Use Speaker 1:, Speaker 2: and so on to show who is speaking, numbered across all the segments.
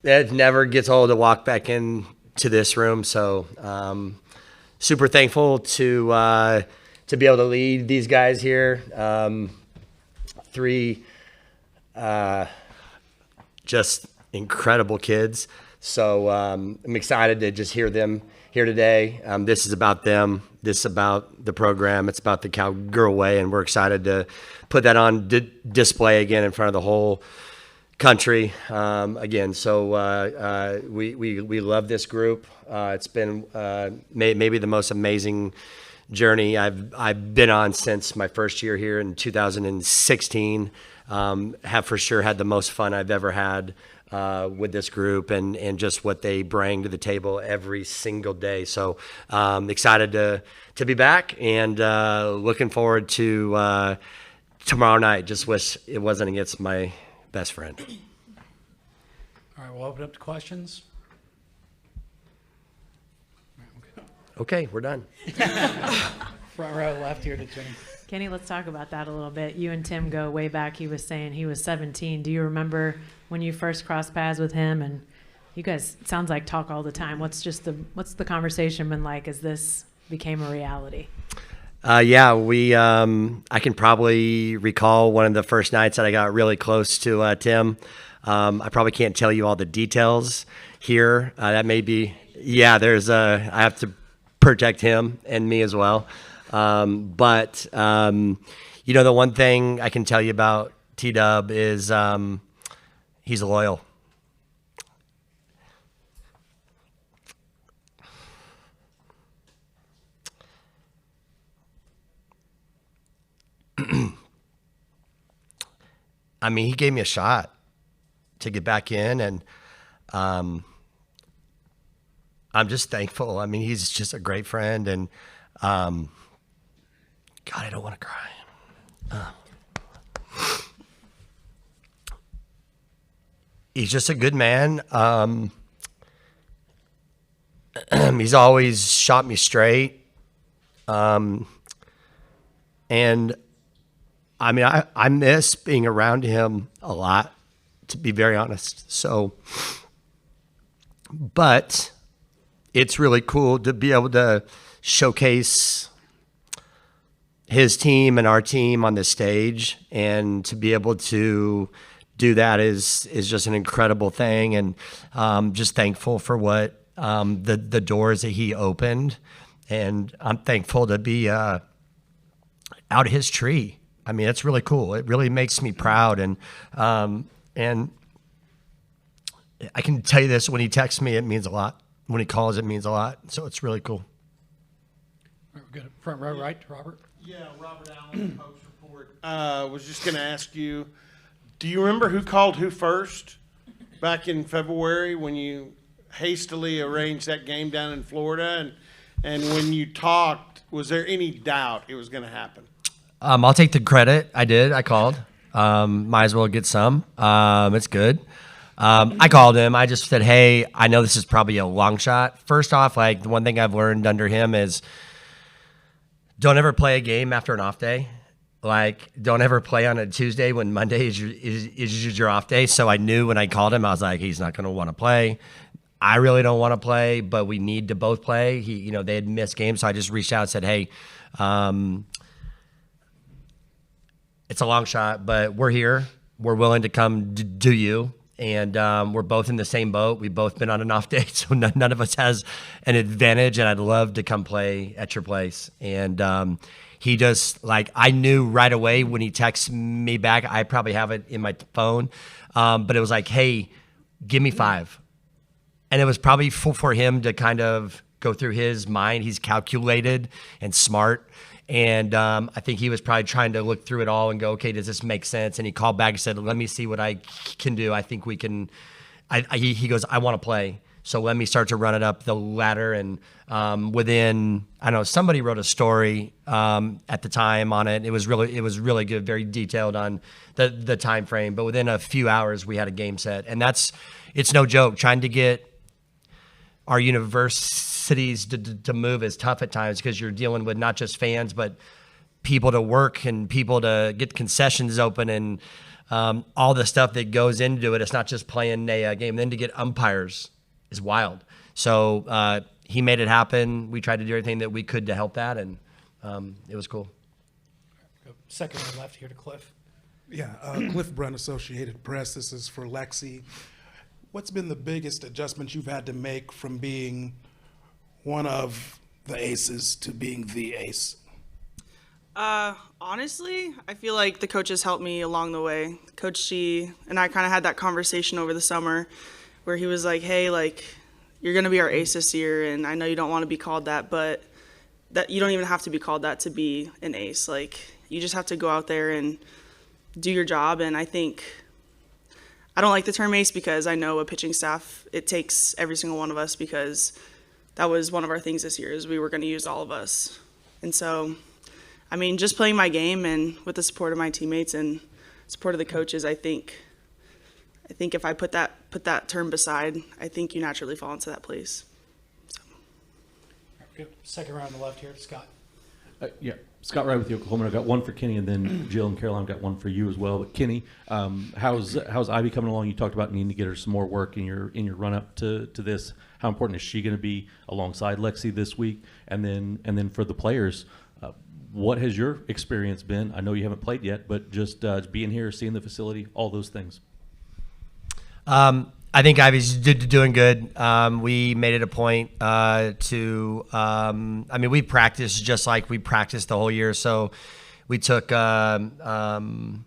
Speaker 1: It never gets old to walk back into this room. So super thankful to be able to lead these guys here. Three just incredible kids. So I'm excited to just hear them here today. This is about them. This is about the program. It's about the Cowgirl way, and we're excited to put that on display again in front of the whole country again. So we love this group. It's been maybe the most amazing journey I've been on since my first year here in 2016. Have for sure had the most fun I've ever had with this group and just what they bring to the table every single day. So excited to be back and looking forward to tomorrow night. Just wish it wasn't against my best friend.
Speaker 2: All right, we'll open up to questions.
Speaker 1: Okay, we're done.
Speaker 2: Front row left here to Jenny.
Speaker 3: Kenny, let's talk about that a little bit. You and Tim go way back. He was saying he was 17. Do you remember when you first crossed paths with him? And you guys, it sounds like, talk all the time. What's the conversation been like as this became a reality?
Speaker 1: Yeah, I can probably recall one of the first nights that I got really close to Tim. I probably can't tell you all the details here. That may be, I have to protect him and me as well. But the one thing I can tell you about T-Dub is he's loyal. I mean, he gave me a shot to get back in, and I'm just thankful. I mean, he's just a great friend, and God, I don't want to cry. He's just a good man. He's always shot me straight. And I mean, I miss being around him a lot, to be very honest. So, but it's really cool to be able to showcase his team and our team on the stage, and to be able to do that is just an incredible thing. And just thankful for what the doors that he opened, and I'm thankful to be out of his tree. I mean, it's really cool. It really makes me proud. And I can tell you this, when he texts me, it means a lot. When he calls, it means a lot. So it's really cool.
Speaker 2: All right, we're good. Front row right to Robert.
Speaker 4: Yeah, Robert Allen, Post Report. Was just going to ask you, do you remember who called who first back in February when you hastily arranged that game down in Florida? And when you talked, was there any doubt it was going to happen?
Speaker 1: I'll take the credit. I did. I called. Might as well get some. It's good. I called him. I just said, hey, I know this is probably a long shot. First off, like, the one thing I've learned under him is don't ever play a game after an off day. Like, don't ever play on a Tuesday when Monday is your off day. So I knew when I called him, I was like, he's not going to want to play. I really don't want to play, but we need to both play. They had missed games, so I just reached out and said, hey, it's a long shot, but we're here. We're willing to come do you. And we're both in the same boat. We've both been on an off day, so none of us has an advantage, and I'd love to come play at your place. And he just, like, I knew right away when he texted me back, I probably have it in my phone, but it was like, hey, give me 5. And it was probably for him to kind of go through his mind. He's calculated and smart. And I think he was probably trying to look through it all and go, okay, does this make sense? And he called back and said, let me see what I can do. I think we can. He goes, I want to play. So let me start to run it up the ladder. And within, I don't know, somebody wrote a story at the time on it. It was really good, very detailed on the time frame. But within a few hours, we had a game set. And it's no joke. Trying to get our universities to move is tough at times, because you're dealing with not just fans, but people to work and people to get concessions open. And all the stuff that goes into it. It's not just playing a game. Then to get umpires is wild. So he made it happen. We tried to do everything that we could to help that, and it was cool.
Speaker 2: Go second on the left here to Cliff.
Speaker 5: Yeah, Cliff Brunt, Associated Press. This is for Lexi. What's been the biggest adjustment you've had to make from being one of the aces to being the ace?
Speaker 6: Honestly, I feel like the coaches helped me along the way. Coach G and I kind of had that conversation over the summer where he was like, hey, like, you're going to be our ace this year, and I know you don't want to be called that, but that you don't even have to be called that to be an ace. Like, you just have to go out there and do your job. And I think I don't like the term ace because I know a pitching staff, it takes every single one of us, because that was one of our things this year is we were going to use all of us. And so, I mean, just playing my game and with the support of my teammates and support of the coaches, I think if I put that term beside, I think you naturally fall into that place. So.
Speaker 2: Go second row on the left here to Scott.
Speaker 7: Yeah, Scott Wright with the Oklahoma. I got one for Kenny, and then Jill and Caroline got one for you as well. But Kenny, how's Ivy coming along? You talked about needing to get her some more work in your run up to this. How important is she going to be alongside Lexi this week? And then for the players, what has your experience been? I know you haven't played yet, but just being here, seeing the facility, all those things.
Speaker 1: I think Ivy's doing good. We made it a point to we practiced just like we practiced the whole year. So we took Sunday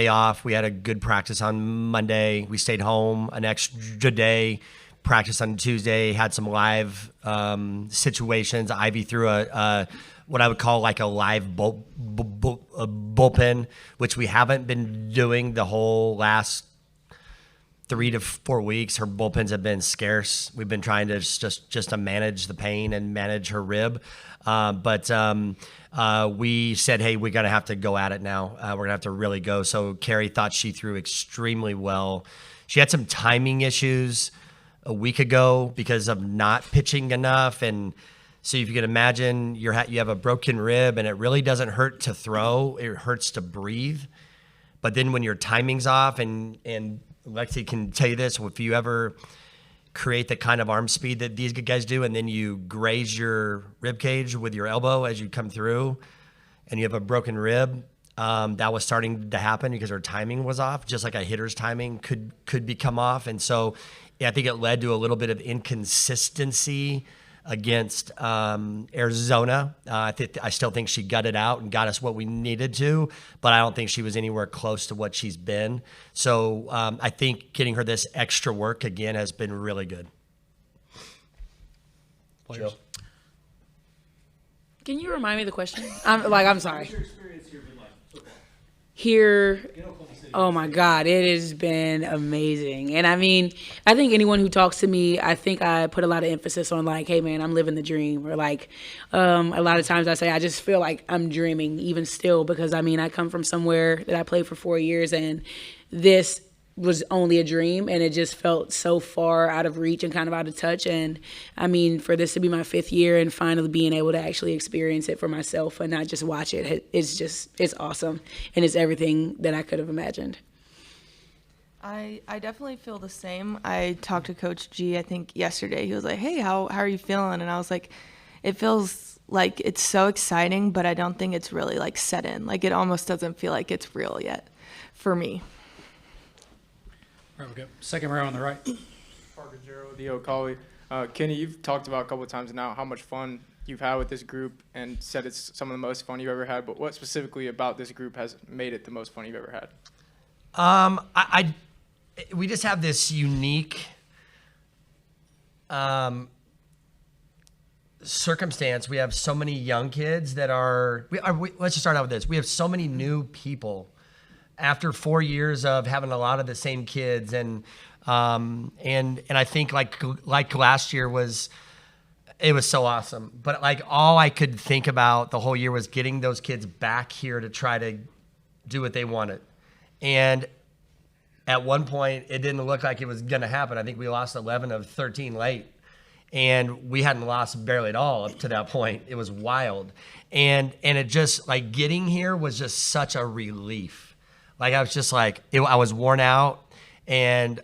Speaker 1: off. We had a good practice on Monday. We stayed home an extra day, practiced on Tuesday, had some live situations. Ivy threw a what I would call like a live bullpen, which we haven't been doing the whole last 3 to 4 weeks. Her bullpens have been scarce. We've been trying to just to manage the pain and manage her rib. But we said, hey, we're going to have to go at it now. We're going to have to really go. So Carrie thought she threw extremely well. She had some timing issues a week ago because of not pitching enough. And so if you can imagine, you have a broken rib, and it really doesn't hurt to throw. It hurts to breathe. But then when your timing's off, and Lexi can tell you this, if you ever create the kind of arm speed that these guys do, and then you graze your rib cage with your elbow as you come through, and you have a broken rib, that was starting to happen because her timing was off, just like a hitter's timing could become off. And so I think it led to a little bit of inconsistency against Arizona. I still think she gutted out and got us what we needed to, but I don't think she was anywhere close to what she's been. So I think getting her this extra work again has been really good.
Speaker 2: Players.
Speaker 1: Jill.
Speaker 8: Can you remind me of the question? I'm sorry. What's your experience here been like? Football? Here, oh my God, it has been amazing. And I mean, I think anyone who talks to me, I think I put a lot of emphasis on like, hey man, I'm living the dream. Or like, a lot of times I say, I just feel like I'm dreaming even still, because I mean, I come from somewhere that I played for 4 years, and this was only a dream, and it just felt so far out of reach and kind of out of touch. And I mean, for this to be my 5th year and finally being able to actually experience it for myself and not just watch it, it's awesome. And it's everything that I could have imagined.
Speaker 9: I definitely feel the same. I talked to Coach G, I think yesterday. He was like, hey, how are you feeling? And I was like, it feels like it's so exciting, but I don't think it's really like set in. Like it almost doesn't feel like it's real yet for me.
Speaker 2: All right, we go second row on the right.
Speaker 10: Parker Jarrow with the O'Collie. Kenny, you've talked about a couple of times now how much fun you've had with this group and said it's some of the most fun you've ever had, but what specifically about this group has made it the most fun you've ever had?
Speaker 1: We just have this unique circumstance. We have so many young kids that let's just start out with this. We have so many new people after 4 years of having a lot of the same kids, and I think like last year was so awesome. But like all I could think about the whole year was getting those kids back here to try to do what they wanted. And at one point, it didn't look like it was going to happen. I think we lost 11 of 13 late, and we hadn't lost barely at all up to that point. It was wild, and it just like getting here was just such a relief. Like I was just like, I was worn out. And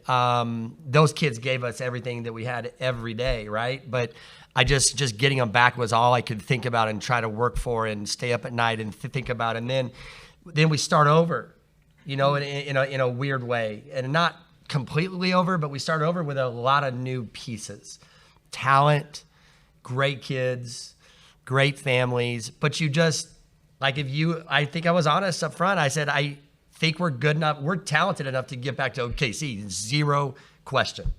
Speaker 1: those kids gave us everything that we had every day, right? But I just getting them back was all I could think about and try to work for and stay up at night and think about. And then we start over, you know, in a weird way, and not completely over, but we start over with a lot of new pieces, talent, great kids, great families. But you just like I think I was honest up front. I said I think we're good enough, we're talented enough to get back to OKC, zero question.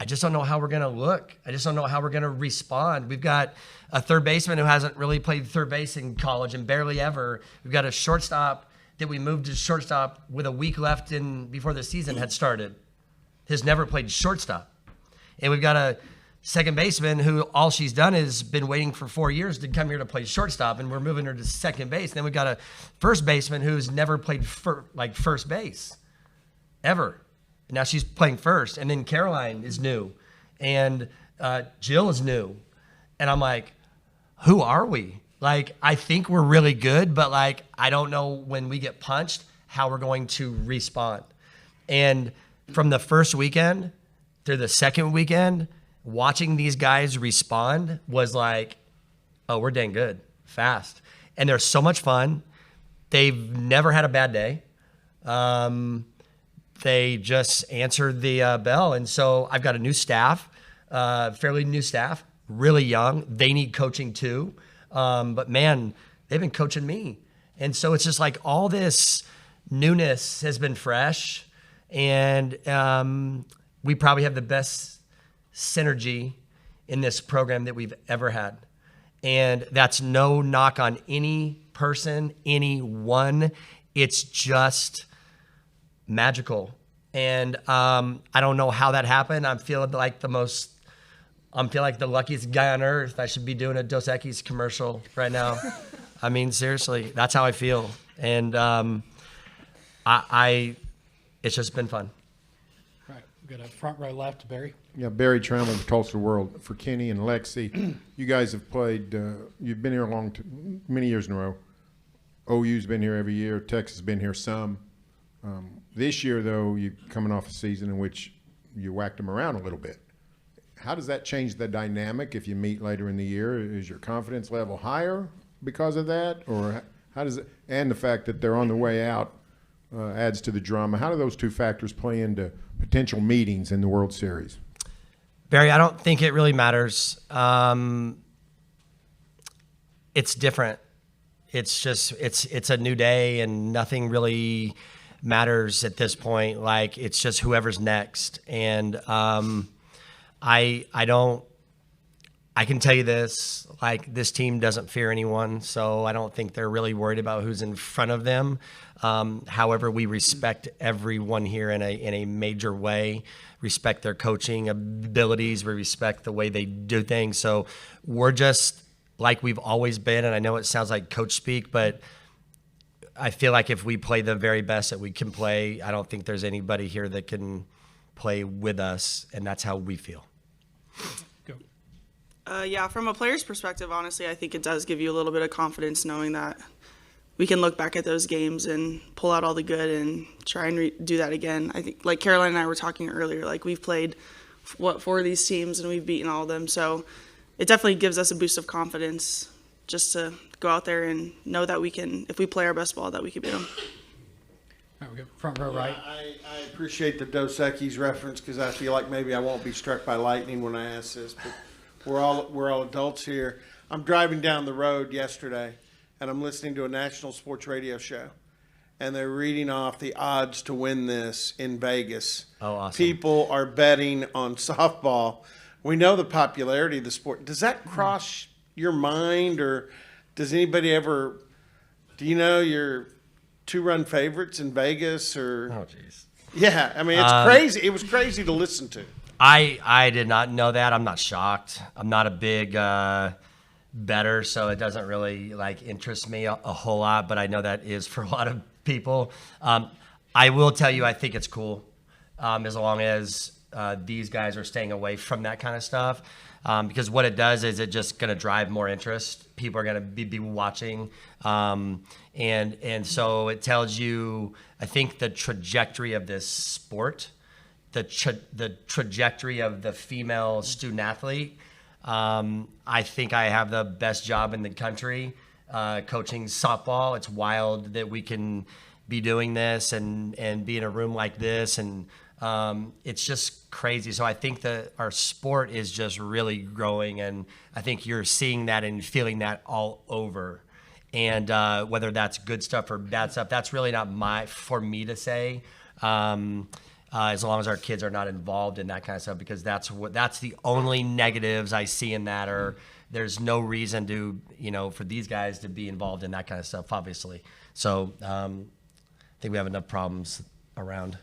Speaker 1: I just don't know how we're going to look. I just don't know how we're going to respond. We've got a third baseman who hasn't really played third base in college and barely ever. We've got a shortstop that we moved to shortstop with a week left before the season had started. Has never played shortstop. And we've got a second baseman who all she's done is been waiting for 4 years to come here to play shortstop, and we're moving her to second base. Then we've got a first baseman who's never played first base ever. And now she's playing first. And then Caroline is new, and Jill is new. And I'm like, who are we? Like, I think we're really good, but like, I don't know when we get punched how we're going to respond. And from the first weekend through the second weekend, watching these guys respond was like, oh, we're dang good, fast. And they're so much fun. They've never had a bad day. They just answered the bell. And so I've got a new staff, fairly new staff, really young. They need coaching too. But man, they've been coaching me. And so it's just like all this newness has been fresh. And we probably have the best synergy in this program that we've ever had. And that's no knock on any person, anyone. It's just magical. And I don't know how that happened. I'm feeling like the luckiest guy on earth. I should be doing a Dos Equis commercial right now. I mean, seriously, that's how I feel. And it's just been fun.
Speaker 2: All right, we've got a front row left, Barry.
Speaker 11: Yeah, Barry Trammell with Tulsa World. For Kenny and Lexi, you guys have played, you've been here many years in a row. OU's been here every year. Texas has been here some. This year, though, you're coming off a season in which you whacked them around a little bit. How does that change the dynamic if you meet later in the year? Is your confidence level higher because of that? Or how does it, and the fact that they're on the way out adds to the drama. How do those two factors play into potential meetings in the World Series?
Speaker 1: Barry, I don't think it really matters. It's different. It's just, it's a new day, and nothing really matters at this point. Like, it's just whoever's next. And I can tell you this, like, this team doesn't fear anyone, so I don't think they're really worried about who's in front of them. However, we respect everyone here in a major way, respect their coaching abilities, we respect the way they do things. So we're just like we've always been, and I know it sounds like coach speak, but I feel like if we play the very best that we can play, I don't think there's anybody here that can play with us, and that's how we feel.
Speaker 6: Yeah, from a player's perspective, honestly, I think it does give you a little bit of confidence knowing that we can look back at those games and pull out all the good and try and do that again. I think, like Caroline and I were talking earlier, like we've played, 4 of these teams and we've beaten all of them. So it definitely gives us a boost of confidence just to go out there and know that we can, if we play our best ball, that we can beat them.
Speaker 2: All right, we got front row right.
Speaker 4: I appreciate the Dos Equis reference because I feel like maybe I won't be struck by lightning when I ask this, but we're all adults here. I'm driving down the road yesterday, and I'm listening to a national sports radio show, and they're reading off the odds to win this in Vegas.
Speaker 1: Oh, awesome.
Speaker 4: People are betting on softball. We know the popularity of the sport. Does that cross your mind, or does anybody ever – do you know your 2-run favorites in Vegas? Or
Speaker 1: Oh, jeez.
Speaker 4: Yeah, I mean, it's crazy. It was crazy to listen to.
Speaker 1: I did not know that. I'm not shocked. I'm not a big better, so it doesn't really like interest me a whole lot, but I know that is for a lot of people. I will tell you, I think it's cool as long as these guys are staying away from that kind of stuff. Because what it does is it just going to drive more interest. People are going to be watching. And so it tells you, I think, the trajectory of this sport, the trajectory of the female student athlete. I think I have the best job in the country coaching softball. It's wild that we can be doing this and be in a room like this, and it's just crazy. So I think that our sport is just really growing, and I think you're seeing that and feeling that all over. And whether that's good stuff or bad stuff, that's really not for me to say. As long as our kids are not involved in that kind of stuff, because that's the only negatives I see in that. Or there's no reason to, for these guys to be involved in that kind of stuff, obviously. So I think we have enough problems around.